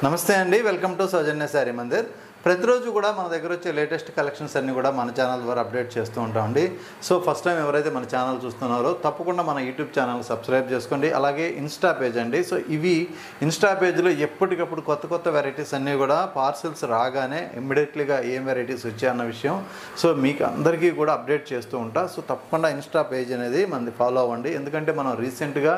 నమస్తే అండి, welcome to సౌజన్య శారీ మందిర్. ప్రతిరోజు కూడా మన దగ్గర వచ్చే లేటెస్ట్ కలెక్షన్స్ అన్నీ కూడా మన ఛానల్ ద్వారా అప్డేట్ చేస్తూ ఉంటామండి. సో ఫస్ట్ టైం ఎవరైతే మన ఛానల్ చూస్తున్నారో తప్పకుండా మన యూట్యూబ్ ఛానల్ సబ్స్క్రైబ్ చేసుకోండి. అలాగే ఇన్స్టా పేజ్ అండి. సో ఇవి ఇన్స్టా పేజ్లో ఎప్పటికప్పుడు కొత్త కొత్త వెరైటీస్ అన్నీ కూడా పార్సిల్స్ రాగానే ఇమ్మీడియట్లీగా ఏం వెరైటీస్ వచ్చాయన్న విషయం సో మీకు అందరికీ కూడా అప్డేట్ చేస్తూ ఉంటా. సో తప్పకుండా ఇన్స్టా పేజ్ అనేది మనది ఫాలో అవ్వండి, ఎందుకంటే మనం రీసెంట్గా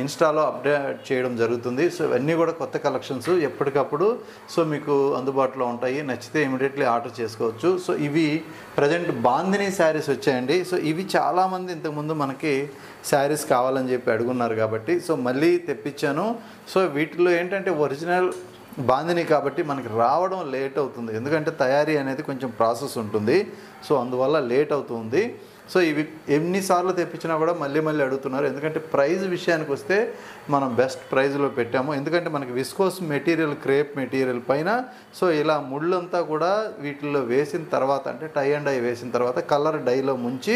ఇన్స్టాలో అప్డేట్ చేయడం జరుగుతుంది. సో ఇవన్నీ కూడా కొత్త కలెక్షన్స్ ఎప్పటికప్పుడు సో మీకు అందుబాటులో ఉంటాయి. నచ్చితే ఇమీడియట్లీ ఆర్డర్ చేసుకోవచ్చు. సో ఇవి ప్రజెంట్ బాందినీ శారీస్ వచ్చాయండి. సో ఇవి చాలామంది ఇంతకుముందు మనకి శారీస్ కావాలని చెప్పి అడుగున్నారు కాబట్టి సో మళ్ళీ తెప్పించాను. సో వీటిలో ఏంటంటే ఒరిజినల్ బాందినీ కాబట్టి మనకి రావడం లేట్ అవుతుంది, ఎందుకంటే తయారీ అనేది కొంచెం ప్రాసెస్ ఉంటుంది. సో అందువల్ల లేట్ అవుతుంది. సో ఇవి ఎన్నిసార్లు తెప్పించినా కూడా మళ్ళీ అడుగుతున్నారు, ఎందుకంటే ప్రైస్ విషయానికి వస్తే మనం బెస్ట్ ప్రైస్లో పెట్టాము. ఎందుకంటే మనకి విస్కోస్ మెటీరియల్, క్రేప్ మెటీరియల్ పైన సో ఇలా ముళ్ళంతా కూడా వీటిల్లో వేసిన తర్వాత, అంటే టై అండ్ డై వేసిన తర్వాత కలర్ డైలో ముంచి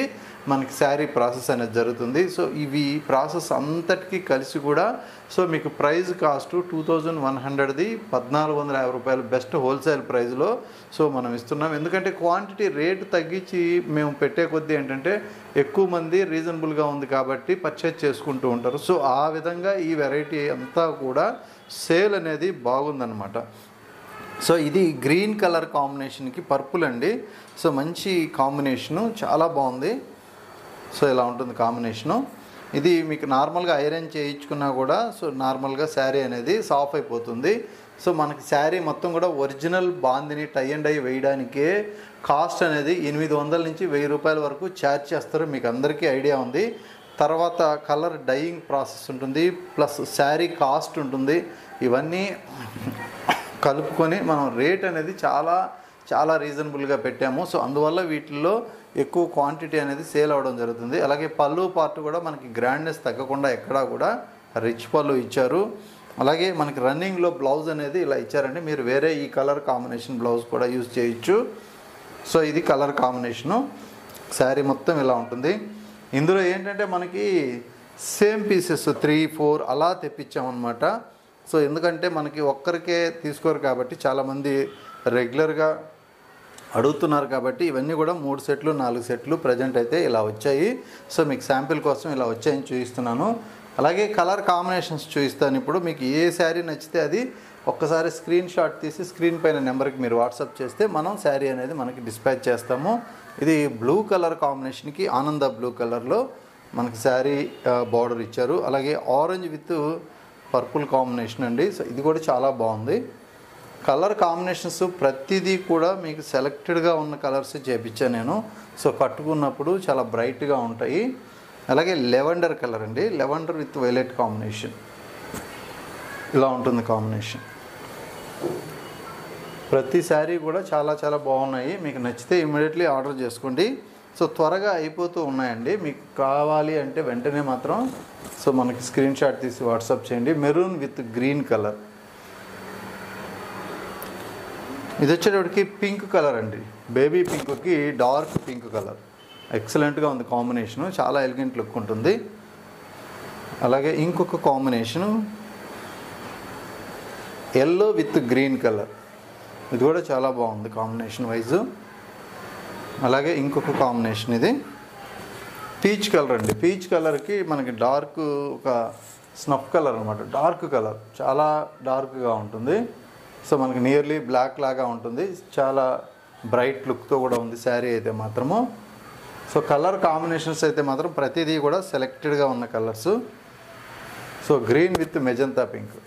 మనకి శారీ ప్రాసెస్ అనేది జరుగుతుంది. సో ఇవి ప్రాసెస్ అంతటికీ కలిసి కూడా సో మీకు ప్రైస్ కాస్ట్ 2100ది 1450 రూపాయలు బెస్ట్ హోల్సేల్ ప్రైస్లో సో మనం ఇస్తున్నాం. ఎందుకంటే క్వాంటిటీ రేటు తగ్గించి మేము పెట్టే కొద్దీ ఏంటంటే ఎక్కువ మంది రీజనబుల్గా ఉంది కాబట్టి పర్చేజ్ చేసుకుంటూ ఉంటారు. సో ఆ విధంగా ఈ వెరైటీ అంతా కూడా సేల్ అనేది బాగుందన్నమాట. సో ఇది గ్రీన్ కలర్ కాంబినేషన్కి పర్పుల్ అండి. సో మంచి కాంబినేషను, చాలా బాగుంది. సో ఇలా ఉంటుంది కాంబినేషను. ఇది మీకు నార్మల్గా ఐరన్ చేయించుకున్నా కూడా సో నార్మల్గా శారీ అనేది సాఫ్ అయిపోతుంది. సో మనకి శారీ మొత్తం కూడా original bandhani tie and dye వేయడానికే కాస్ట్ అనేది 800 నుంచి 1000 రూపాయల వరకు ఛార్జ్ చేస్తారు, మీకు అందరికీ ఐడియా ఉంది. తర్వాత కలర్ డైయింగ్ ప్రాసెస్ ఉంటుంది, ప్లస్ శారీ కాస్ట్ ఉంటుంది. ఇవన్నీ కలుపుకొని మనం రేట్ అనేది చాలా చాలా రీజనబుల్గా పెట్టాము. సో అందువల్ల వీటిల్లో ఎక్కువ క్వాంటిటీ అనేది సేల్ అవ్వడం జరుగుతుంది. అలాగే పళ్ళు పార్ట్ కూడా మనకి గ్రాండ్నెస్ తగ్గకుండా ఎక్కడా కూడా రిచ్ పళ్ళు ఇచ్చారు. అలాగే మనకి రన్నింగ్లో బ్లౌజ్ అనేది ఇలా ఇచ్చారండి, మీరు వేరే ఈ కలర్ కాంబినేషన్ బ్లౌజ్ కూడా యూజ్ చేయొచ్చు. సో ఇది కలర్ కాంబినేషను, శారీ మొత్తం ఇలా ఉంటుంది. ఇందులో ఏంటంటే మనకి సేమ్ పీసెస్ 3, 4 అలా తెప్పించామన్నమాట. సో ఎందుకంటే మనకి ఒక్కరికే తీసుకోరు కాబట్టి చాలామంది రెగ్యులర్గా అడుగుతున్నారు కాబట్టి ఇవన్నీ కూడా 3 సెట్లు 4 సెట్లు ప్రజెంట్ అయితే ఇలా వచ్చాయి. సో మీకు శాంపిల్ కోసం ఇలా వచ్చాయని చూపిస్తున్నాను. అలాగే కలర్ కాంబినేషన్స్ చూపిస్తాను. ఇప్పుడు మీకు ఏ శారీ నచ్చితే అది ఒక్కసారి స్క్రీన్ షాట్ తీసి స్క్రీన్ పైన నెంబర్కి మీరు వాట్సాప్ చేస్తే మనం శారీ అనేది మనకి డిస్పాచ్ చేస్తాము. ఇది బ్లూ కలర్ కాంబినేషన్కి ఆనంద బ్లూ కలర్లో మనకి శారీ బార్డర్ ఇచ్చారు. అలాగే ఆరెంజ్ విత్ పర్పుల్ కాంబినేషన్ అండి. సో ఇది కూడా చాలా బాగుంది. కలర్ కాంబినేషన్స్ ప్రతిదీ కూడా మీకు సెలెక్టెడ్గా ఉన్న కలర్స్ చేపించాను నేను. సో కట్టుకున్నప్పుడు చాలా బ్రైట్గా ఉంటాయి. అలాగే లెవెండర్ కలర్ అండి, లెవెండర్ విత్ వైలెట్ కాంబినేషన్ ఇలా ఉంటుంది కాంబినేషన్. ప్రతి శారీ కూడా చాలా చాలా బాగున్నాయి, మీకు నచ్చితే ఇమ్మీడియట్లీ ఆర్డర్ చేసుకోండి. సో త్వరగా అయిపోతూ ఉన్నాయండి, మీకు కావాలి అంటే వెంటనే మాత్రం సో మనకి స్క్రీన్ షాట్ తీసి వాట్సాప్ చేయండి. Maroon with green colour. ఇది వచ్చేటప్పటికి పింక్ కలర్ అండి, బేబీ పింక్కి డార్క్ పింక్ కలర్. ఎక్సలెంట్గా ఉంది కాంబినేషను, చాలా ఎలిగెంట్ లుక్ ఉంటుంది. అలాగే ఇంకొక combination yellow with green colour, ఇది కూడా చాలా బాగుంది కాంబినేషన్ వైజు. అలాగే ఇంకొక కాంబినేషన్ ఇది పీచ్ కలర్ అండి. పీచ్ కలర్కి మనకి డార్క్ ఒక స్నఫ్ కలర్ అనమాట, డార్క్ కలర్, చాలా డార్క్గా ఉంటుంది. సో మనకి నియర్లీ బ్లాక్ లాగా ఉంటుంది, చాలా బ్రైట్ లుక్తో కూడా ఉంది శారీ అయితే మాత్రము. సో కలర్ కాంబినేషన్స్ అయితే మాత్రం ప్రతిదీ కూడా సెలెక్టెడ్గా ఉన్న colours. So green with magenta pink,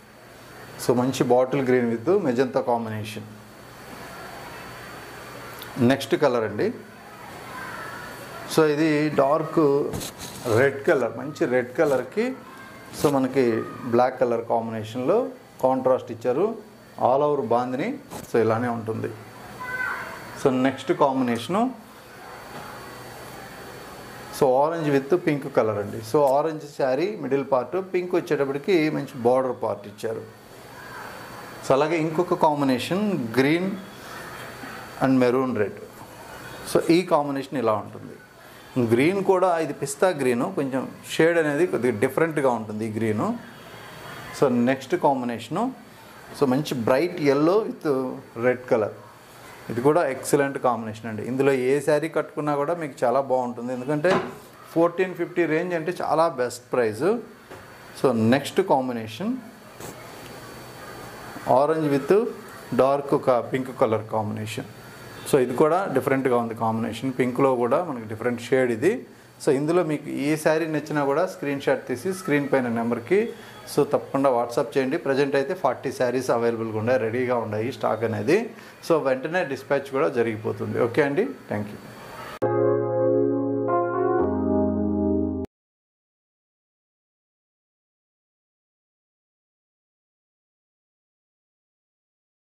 so మంచి bottle green with magenta combination. Next colour అండి, సో ఇది డార్క్ రెడ్ కలర్, మంచి రెడ్ కలర్కి సో మనకి బ్లాక్ కలర్ కాంబినేషన్లో కాంట్రాస్ట్ ఇచ్చారు. ఆల్ ఓవర్ బాందిని సో ఇలానే ఉంటుంది. So next combination so orange with pink colour అండి. So orange sari middle part, pink వచ్చేటప్పటికి మంచి బార్డర్ పార్ట్ ఇచ్చారు. సో అలాగే ఇంకొక combination green and maroon red. So ఈ కాంబినేషన్ ఇలా ఉంటుంది. గ్రీన్ కూడా ఇది పిస్తా గ్రీను, కొంచెం షేడ్ అనేది కొద్దిగా డిఫరెంట్గా ఉంటుంది ఈ green. So next combination so మంచి bright yellow with red colour, ఇది కూడా ఎక్సలెంట్ కాంబినేషన్ అండి. ఇందులో ఏ శారీ కట్టుకున్నా కూడా మీకు చాలా బాగుంటుంది, ఎందుకంటే 1450 రేంజ్ అంటే చాలా best price. So next combination orange with dark pink colour combination. So ఇది కూడా డిఫరెంట్గా ఉంది కాంబినేషన్, పింక్లో కూడా మనకి డిఫరెంట్ షేడ్ ఇది. సో ఇందులో మీకు ఏ శారీ నచ్చినా కూడా స్క్రీన్ షాట్ తీసి స్క్రీన్ పైన నెంబర్కి సో తప్పకుండా వాట్సాప్ చేయండి. ప్రజెంట్ అయితే 40 శారీస్ అవైలబుల్గా ఉన్నాయి, రెడీగా ఉన్నాయి స్టాక్ అనేది. సో వెంటనే డిస్పాచ్ కూడా జరిగిపోతుంది. ఓకే అండి, థ్యాంక్ యూ.